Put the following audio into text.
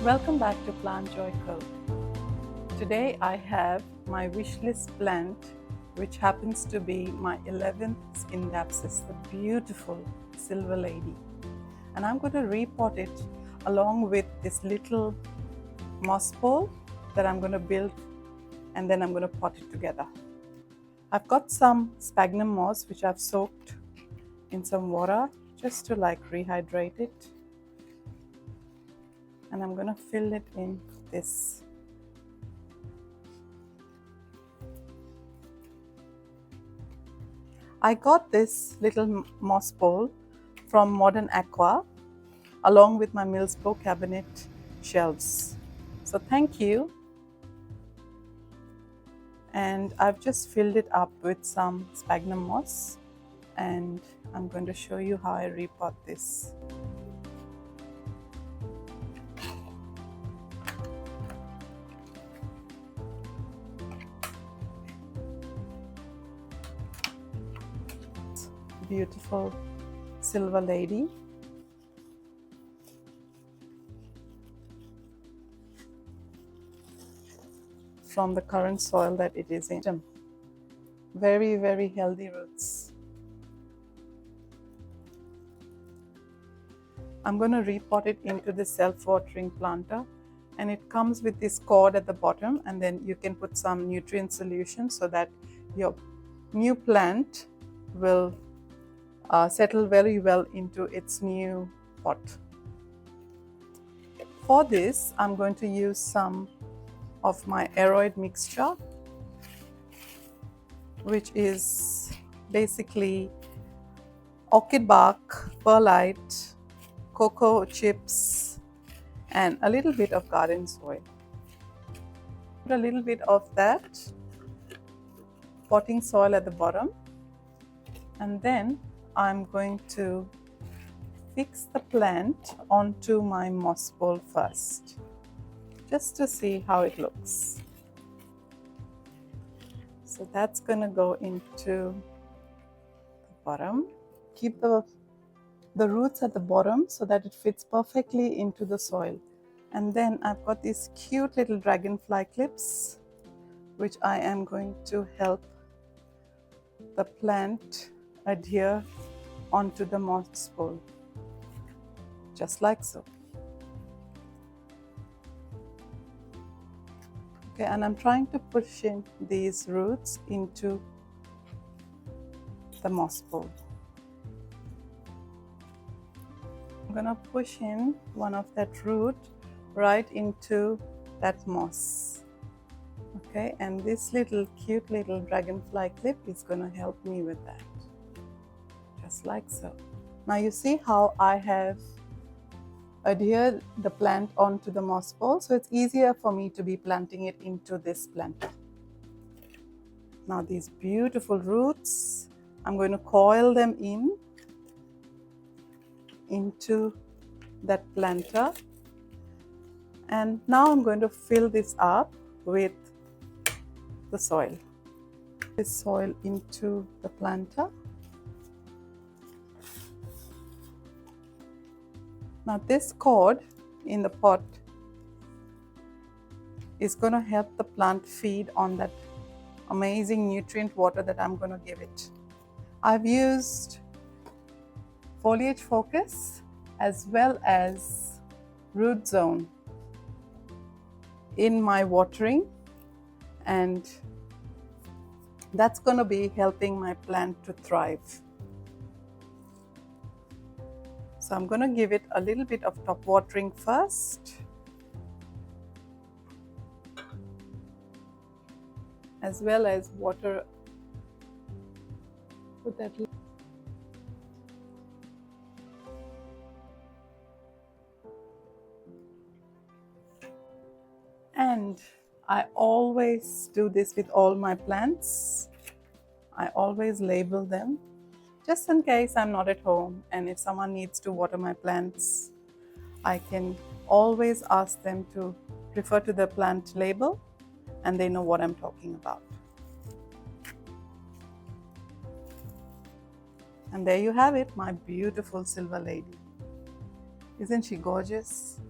Welcome back to PlantJoyCo. Today I have my wishlist plant, which happens to be my 11th Scindapsus, the beautiful Silver Lady. And I'm going to repot it along with this little moss bowl that I'm going to build, and then I'm going to pot it together. I've got some sphagnum moss which I've soaked in some water just to rehydrate it. And I'm going to fill it in this. I got this little moss bowl from Modern Aqua along with my Millsboro cabinet shelves. So thank you. And I've just filled it up with some sphagnum moss, and I'm going to show you how I repot this. Beautiful Silver Lady. From the current soil that it is in. Very, very healthy roots. I'm going to repot it into this self-watering planter, and it comes with this cord at the bottom, and then you can put some nutrient solution so that your new plant will settle very well into its new pot. For this, I'm going to use some of my aeroid mixture, which is basically orchid bark, perlite, cocoa chips, and a little bit of garden soil. Put a little bit of that potting soil at the bottom, and then I'm going to fix the plant onto my moss bowl first, just to see how it looks. So that's going to go into the bottom. Keep the roots at the bottom so that it fits perfectly into the soil. And then I've got these cute little dragonfly clips, which I am going to help the plant adhere onto the moss bowl, just like so. Okay, and I'm trying to push in these roots into the moss bowl. I'm gonna push in one of that root right into that moss. Okay, and this cute little dragonfly clip is gonna help me with that. Just like so. Now you see how I have adhered the plant onto the moss bowl, so it's easier for me to be planting it into this planter. Now these beautiful roots, I'm going to coil them into that planter, and now I'm going to fill this up with the soil. This soil into the planter. Now this cord in the pot is going to help the plant feed on that amazing nutrient water that I'm going to give it. I've used foliage focus as well as root zone in my watering, and that's going to be helping my plant to thrive. So I'm going to give it a little bit of top watering first, as well as water. Put that. And I always do this with all my plants. I always label them, just in case I'm not at home, and if someone needs to water my plants, I can always ask them to refer to the plant label, and they know what I'm talking about. And there you have it, my beautiful Silver Lady. Isn't she gorgeous?